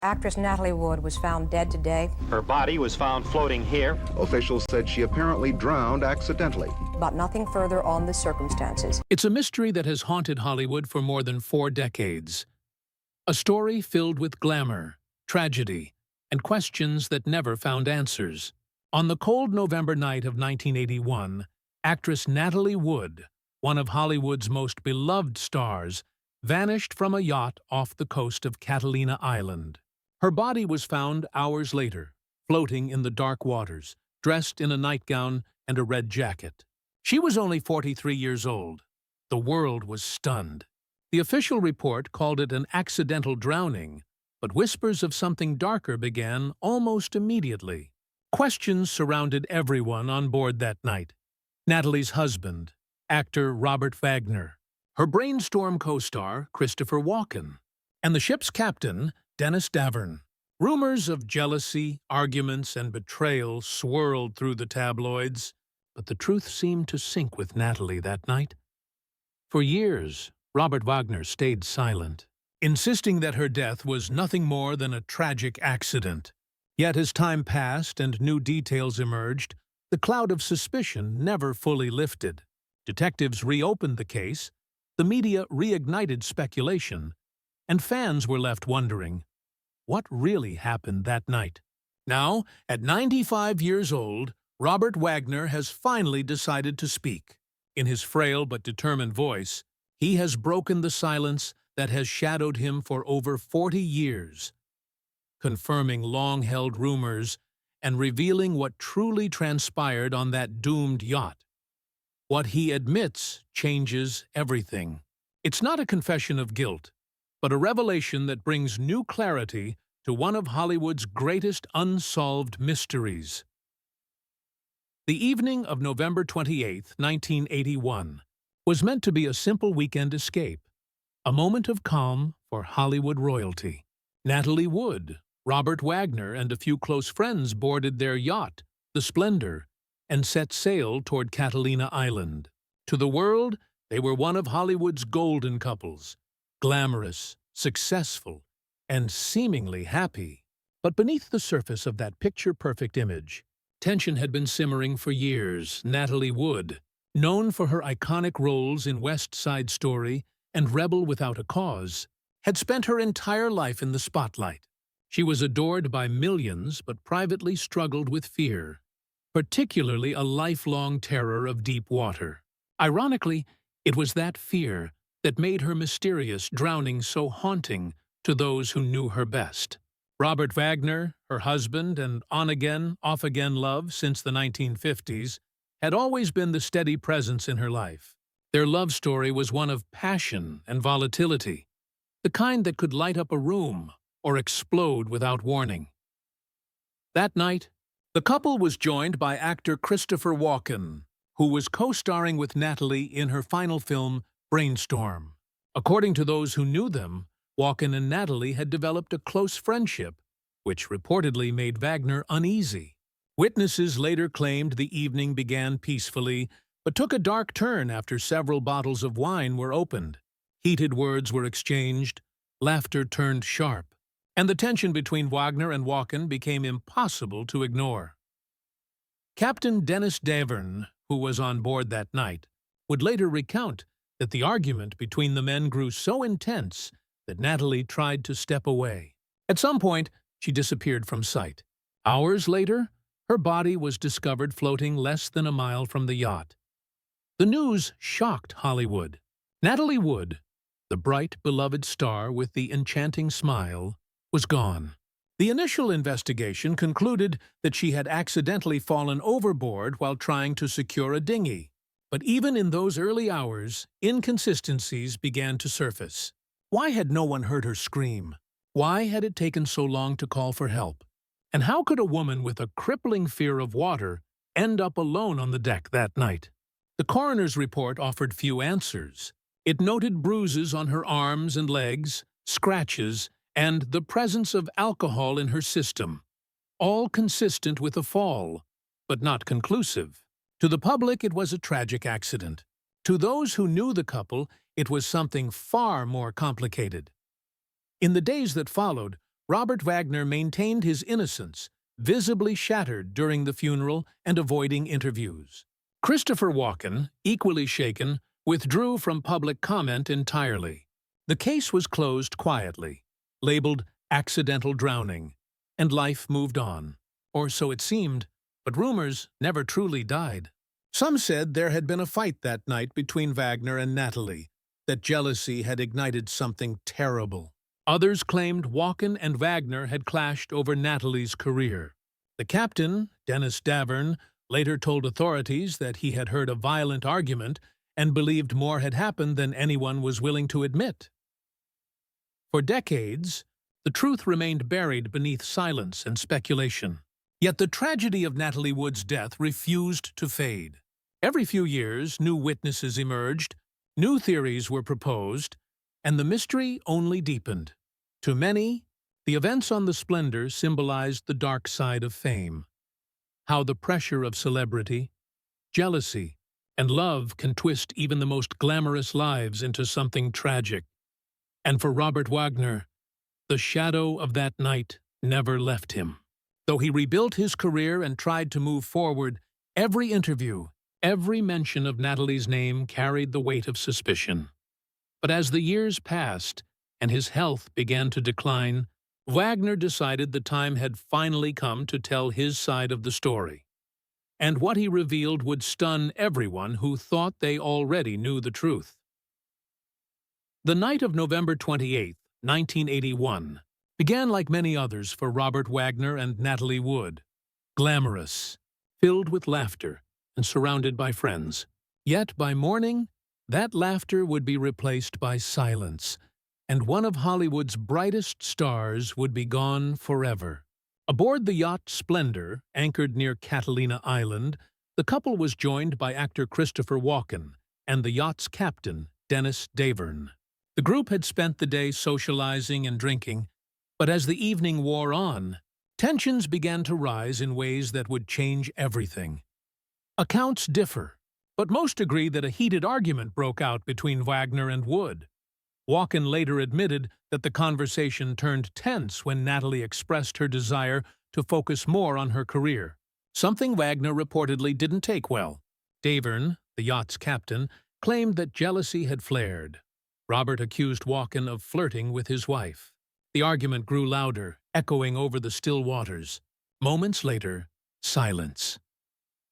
Actress Natalie Wood was found dead today, Her body was found floating here. Officials said she apparently drowned accidentally. but nothing further on the circumstances. It's a mystery that has haunted Hollywood for more than 4 decades. A story filled with glamour, tragedy, and questions that never found answers. On the cold November night of 1981, actress Natalie Wood, one of Hollywood's most beloved stars, vanished from a yacht off the coast of Catalina Island. Her body was found hours later, floating in the dark waters, dressed in a nightgown and a red jacket. She was only 43 years old. The world was stunned. The official report called it an accidental drowning, but whispers of something darker began almost immediately. Questions surrounded everyone on board that night. Natalie's husband, actor Robert Wagner, her Brainstorm co-star Christopher Walken, and the ship's captain, Dennis Davern. Rumors of jealousy, arguments, and betrayal swirled through the tabloids, but the truth seemed to sink with Natalie that night. For years, Robert Wagner stayed silent, insisting that her death was nothing more than a tragic accident. Yet as time passed and new details emerged, the cloud of suspicion never fully lifted. Detectives reopened the case, the media reignited speculation, and fans were left wondering, what really happened that night? Now, at 95 years old, Robert Wagner has finally decided to speak. In his frail but determined voice, he has broken the silence that has shadowed him for over 40 years, confirming long-held rumors and revealing what truly transpired on that doomed yacht. What he admits changes everything. It's not a confession of guilt, but a revelation that brings new clarity to one of Hollywood's greatest unsolved mysteries. The evening of November 28, 1981, was meant to be a simple weekend escape, a moment of calm for Hollywood royalty. Natalie Wood, Robert Wagner, and a few close friends boarded their yacht, the Splendor, and set sail toward Catalina Island. To the world, they were one of Hollywood's golden couples, glamorous, successful, and seemingly happy. But beneath the surface of that picture-perfect image, tension had been simmering for years. Natalie Wood, known for her iconic roles in West Side Story and Rebel Without a Cause, had spent her entire life in the spotlight. She was adored by millions but privately struggled with fear, particularly a lifelong terror of deep water. Ironically, it was that fear that made her mysterious drowning so haunting to those who knew her best. Robert Wagner, her husband and on-again, off-again love since the 1950s, had always been the steady presence in her life. Their love story was one of passion and volatility, the kind that could light up a room or explode without warning. That night, the couple was joined by actor Christopher Walken, who was co-starring with Natalie in her final film, Brainstorm. According to those who knew them, Walken and Natalie had developed a close friendship, which reportedly made Wagner uneasy. Witnesses later claimed the evening began peacefully, but took a dark turn after several bottles of wine were opened. Heated words were exchanged, laughter turned sharp, and the tension between Wagner and Walken became impossible to ignore. Captain Dennis Davern, who was on board that night, would later recount that the argument between the men grew so intense that Natalie tried to step away. At some point, she disappeared from sight. Hours later, her body was discovered floating less than a mile from the yacht. The news shocked Hollywood. Natalie Wood, the bright, beloved star with the enchanting smile, was gone. The initial investigation concluded that she had accidentally fallen overboard while trying to secure a dinghy. But even in those early hours, inconsistencies began to surface. Why had no one heard her scream? Why had it taken so long to call for help? And how could a woman with a crippling fear of water end up alone on the deck that night? The coroner's report offered few answers. It noted bruises on her arms and legs, scratches, and the presence of alcohol in her system, all consistent with a fall, but not conclusive. To the public, it was a tragic accident. To those who knew the couple, it was something far more complicated. In the days that followed, Robert Wagner maintained his innocence, visibly shattered during the funeral and avoiding interviews. Christopher Walken, equally shaken, withdrew from public comment entirely. The case was closed quietly, labeled accidental drowning, and life moved on. Or so it seemed, but rumors never truly died. Some said there had been a fight that night between Wagner and Natalie, that jealousy had ignited something terrible. Others claimed Walken and Wagner had clashed over Natalie's career. The captain, Dennis Davern, later told authorities that he had heard a violent argument and believed more had happened than anyone was willing to admit. For decades, the truth remained buried beneath silence and speculation. Yet the tragedy of Natalie Wood's death refused to fade. Every few years, new witnesses emerged, new theories were proposed, and the mystery only deepened. To many, the events on the Splendor symbolized the dark side of fame. How the pressure of celebrity, jealousy, and love can twist even the most glamorous lives into something tragic. And for Robert Wagner, the shadow of that night never left him. Though he rebuilt his career and tried to move forward, every interview, every mention of Natalie's name carried the weight of suspicion. But as the years passed and his health began to decline, Wagner decided the time had finally come to tell his side of the story. And what he revealed would stun everyone who thought they already knew the truth. The night of November 28, 1981, began like many others for Robert Wagner and Natalie Wood. Glamorous, filled with laughter, and surrounded by friends. Yet by morning, that laughter would be replaced by silence, and one of Hollywood's brightest stars would be gone forever. Aboard the yacht Splendor, anchored near Catalina Island, the couple was joined by actor Christopher Walken and the yacht's captain, Dennis Davern. The group had spent the day socializing and drinking, but as the evening wore on, tensions began to rise in ways that would change everything. Accounts differ, but most agree that a heated argument broke out between Wagner and Wood. Walken later admitted that the conversation turned tense when Natalie expressed her desire to focus more on her career, something Wagner reportedly didn't take well. Davern, the yacht's captain, claimed that jealousy had flared. Robert accused Walken of flirting with his wife. The argument grew louder, echoing over the still waters. Moments later, silence.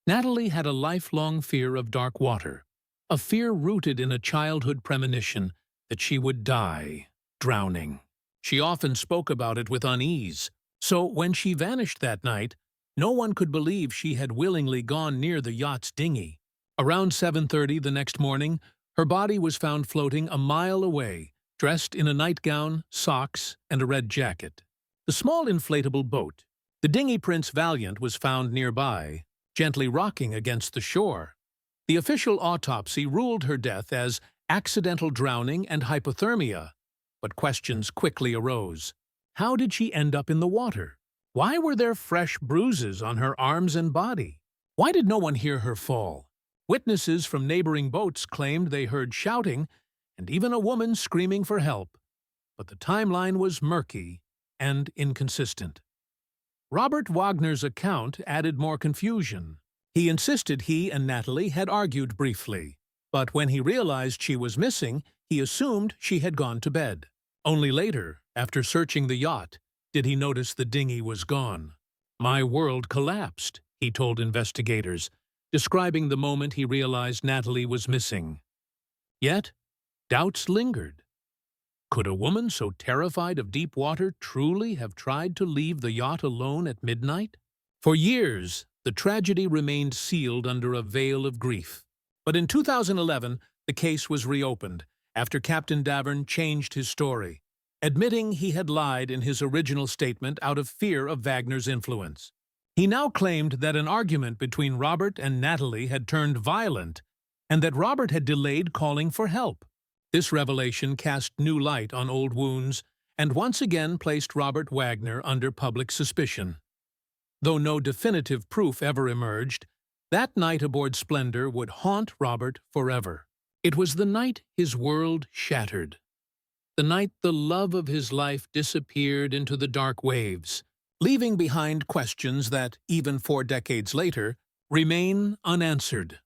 Natalie had a lifelong fear of dark water, a fear rooted in a childhood premonition that she would die, drowning. She often spoke about it with unease, so when she vanished that night, no one could believe she had willingly gone near the yacht's dinghy. Around 7:30 the next morning, her body was found floating a mile away, dressed in a nightgown, socks, and a red jacket. The small inflatable boat, the dinghy Prince Valiant, was found nearby, gently rocking against the shore. The official autopsy ruled her death as accidental drowning and hypothermia, but questions quickly arose. How did she end up in the water? Why were there fresh bruises on her arms and body? Why did no one hear her fall? Witnesses from neighboring boats claimed they heard shouting and even a woman screaming for help, but the timeline was murky and inconsistent. Robert Wagner's account added more confusion. He insisted he and Natalie had argued briefly, but when he realized she was missing, he assumed she had gone to bed. Only later, after searching the yacht, did he notice the dinghy was gone. "My world collapsed," he told investigators, describing the moment he realized Natalie was missing. Yet, doubts lingered. Could a woman so terrified of deep water truly have tried to leave the yacht alone at midnight? For years, the tragedy remained sealed under a veil of grief. But in 2011, the case was reopened after Captain Davern changed his story, admitting he had lied in his original statement out of fear of Wagner's influence. He now claimed that an argument between Robert and Natalie had turned violent and that Robert had delayed calling for help. This revelation cast new light on old wounds and once again placed Robert Wagner under public suspicion. Though no definitive proof ever emerged, that night aboard Splendor would haunt Robert forever. It was the night his world shattered. the night the love of his life disappeared into the dark waves, leaving behind questions that, even 4 decades later, remain unanswered.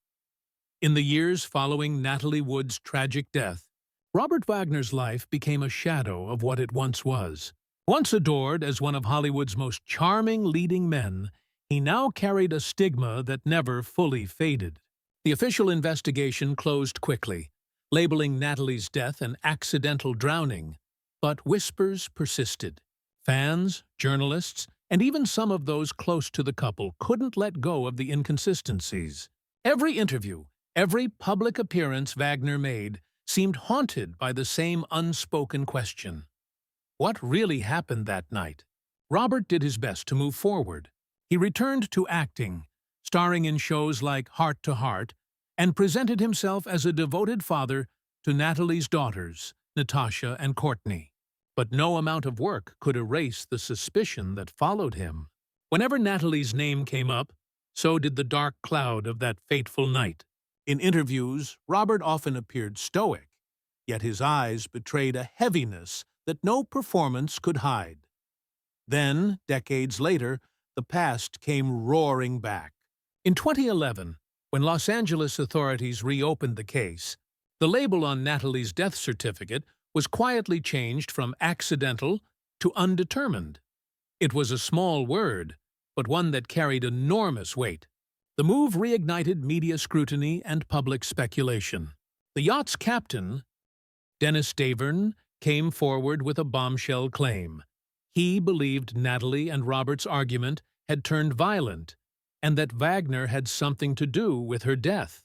In the years following Natalie Wood's tragic death, Robert Wagner's life became a shadow of what it once was. Once adored as one of Hollywood's most charming leading men, he now carried a stigma that never fully faded. The official investigation closed quickly, labeling Natalie's death an accidental drowning, but whispers persisted. Fans, journalists, and even some of those close to the couple couldn't let go of the inconsistencies. Every interview, every public appearance Wagner made seemed haunted by the same unspoken question. What really happened that night? Robert did his best to move forward. He returned to acting, starring in shows like Heart to Heart, and presented himself as a devoted father to Natalie's daughters, Natasha and Courtney. But no amount of work could erase the suspicion that followed him. Whenever Natalie's name came up, so did the dark cloud of that fateful night. In interviews, Robert often appeared stoic, yet his eyes betrayed a heaviness that no performance could hide. Then, decades later, the past came roaring back. In 2011, when Los Angeles authorities reopened the case, the label on Natalie's death certificate was quietly changed from accidental to undetermined. It was a small word, but one that carried enormous weight. The move reignited media scrutiny and public speculation. The yacht's captain, Dennis Davern, came forward with a bombshell claim. He believed Natalie and Robert's argument had turned violent, and that Wagner had something to do with her death.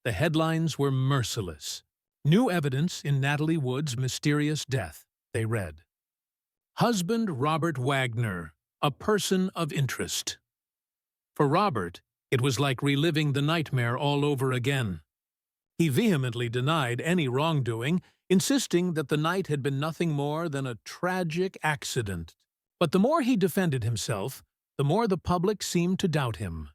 The headlines were merciless. New evidence in Natalie Wood's mysterious death, they read. Husband Robert Wagner, a person of interest. For Robert, it was like reliving the nightmare all over again. He vehemently denied any wrongdoing, insisting that the night had been nothing more than a tragic accident. But the more he defended himself, the more the public seemed to doubt him.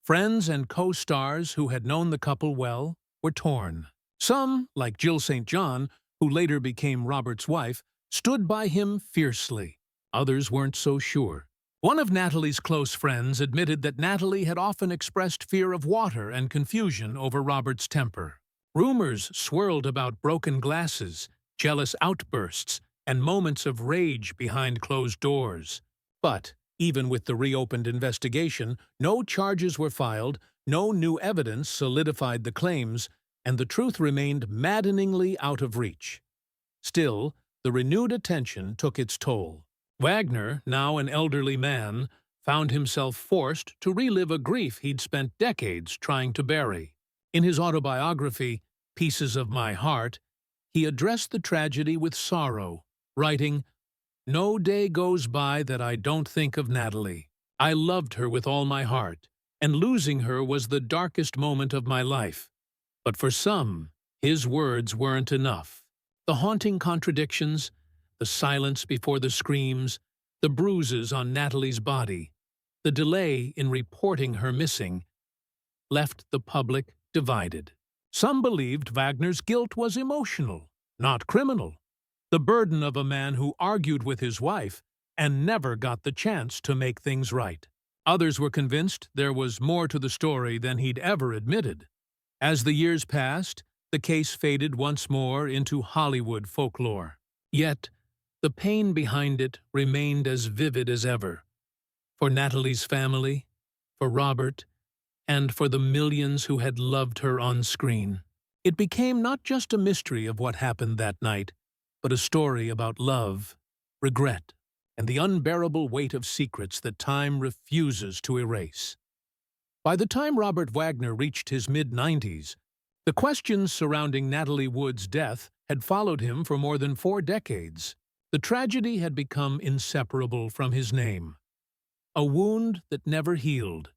Friends and co-stars who had known the couple well were torn. Some, like Jill St. John, who later became Robert's wife, stood by him fiercely. Others weren't so sure. One of Natalie's close friends admitted that Natalie had often expressed fear of water and confusion over Robert's temper. Rumors swirled about broken glasses, jealous outbursts, and moments of rage behind closed doors. But, even with the reopened investigation, no charges were filed, no new evidence solidified the claims, and the truth remained maddeningly out of reach. Still, the renewed attention took its toll. Wagner, now an elderly man, found himself forced to relive a grief he'd spent decades trying to bury. In his autobiography, Pieces of My Heart, he addressed the tragedy with sorrow, writing, "No day goes by that I don't think of Natalie. I loved her with all my heart, and losing her was the darkest moment of my life." But for some, his words weren't enough. The haunting contradictions, the silence before the screams, the bruises on Natalie's body, the delay in reporting her missing, left the public divided. Some believed Wagner's guilt was emotional, not criminal, the burden of a man who argued with his wife and never got the chance to make things right. Others were convinced there was more to the story than he'd ever admitted. As the years passed, the case faded once more into Hollywood folklore. Yet, the pain behind it remained as vivid as ever. For Natalie's family, for Robert, and for the millions who had loved her on screen. It became not just a mystery of what happened that night, but a story about love, regret, and the unbearable weight of secrets that time refuses to erase. By the time Robert Wagner reached his mid-90s, the questions surrounding Natalie Wood's death had followed him for more than 4 decades. The tragedy had become inseparable from his name. A wound that never healed,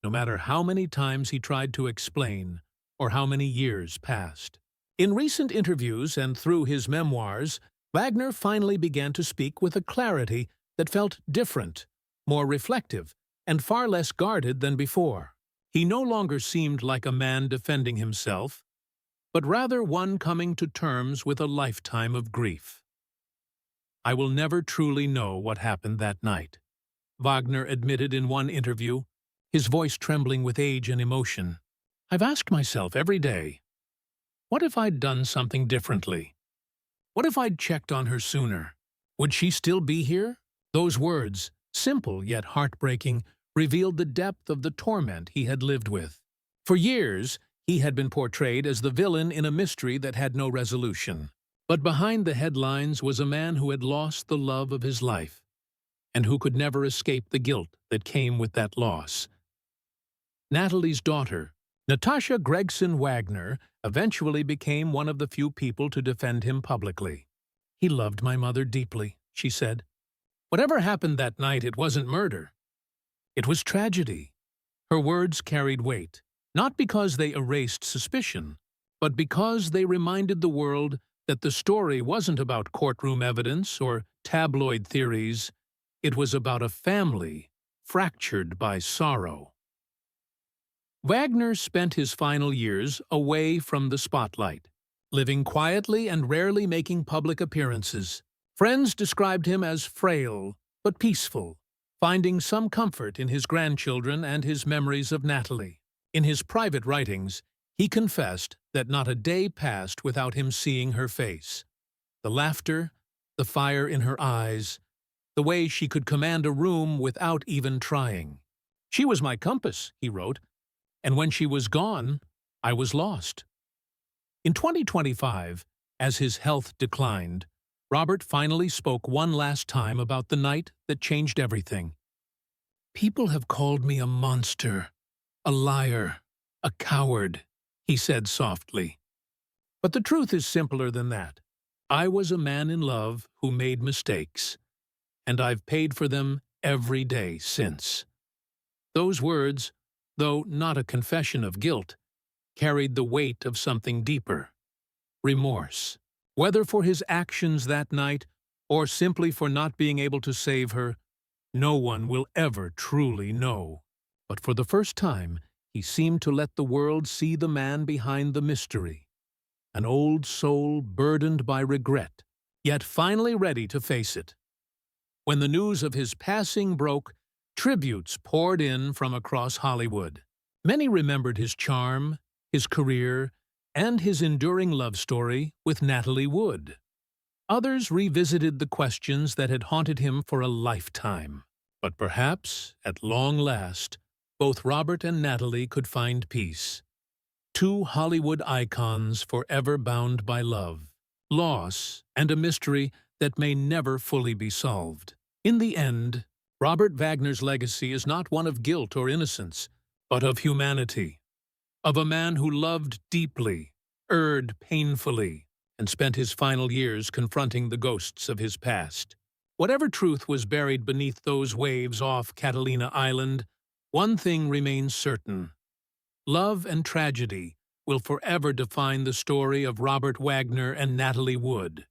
no matter how many times he tried to explain or how many years passed. In recent interviews and through his memoirs, Wagner finally began to speak with a clarity that felt different, more reflective, and far less guarded than before. He no longer seemed like a man defending himself, but rather one coming to terms with a lifetime of grief. "I will never truly know what happened that night," Wagner admitted in one interview, his voice trembling with age and emotion. "I've asked myself every day, what if I'd done something differently? What if I'd checked on her sooner? Would she still be here?" Those words, simple yet heartbreaking, revealed the depth of the torment he had lived with. For years, he had been portrayed as the villain in a mystery that had no resolution. But behind the headlines was a man who had lost the love of his life, and who could never escape the guilt that came with that loss. Natalie's daughter, Natasha Gregson Wagner, eventually became one of the few people to defend him publicly. "He loved my mother deeply," she said. "Whatever happened that night, it wasn't murder. It was tragedy." Her words carried weight, not because they erased suspicion, but because they reminded the world that the story wasn't about courtroom evidence or tabloid theories. It was about a family fractured by sorrow. Wagner spent his final years away from the spotlight, living quietly and rarely making public appearances. Friends described him as frail but peaceful, finding some comfort in his grandchildren and his memories of Natalie. In his private writings, he confessed that not a day passed without him seeing her face. The laughter, the fire in her eyes, the way she could command a room without even trying. "She was my compass," he wrote, "and when she was gone, I was lost." In 2025, as his health declined, Robert finally spoke one last time about the night that changed everything. "People have called me a monster, a liar, a coward," he said softly. "But the truth is simpler than that. I was a man in love who made mistakes, and I've paid for them every day since." Those words, though not a confession of guilt, carried the weight of something deeper: remorse. Whether for his actions that night or simply for not being able to save her, no one will ever truly know. But for the first time, he seemed to let the world see the man behind the mystery, an old soul burdened by regret, yet finally ready to face it. When the news of his passing broke, tributes poured in from across Hollywood. Many remembered his charm, his career, and his enduring love story with Natalie Wood. Others revisited the questions that had haunted him for a lifetime. But perhaps, at long last, both Robert and Natalie could find peace. Two Hollywood icons forever bound by love, loss, and a mystery that may never fully be solved. In the end, Robert Wagner's legacy is not one of guilt or innocence, but of humanity. Of a man who loved deeply, erred painfully, and spent his final years confronting the ghosts of his past. Whatever truth was buried beneath those waves off Catalina Island, one thing remains certain: love and tragedy will forever define the story of Robert Wagner and Natalie Wood.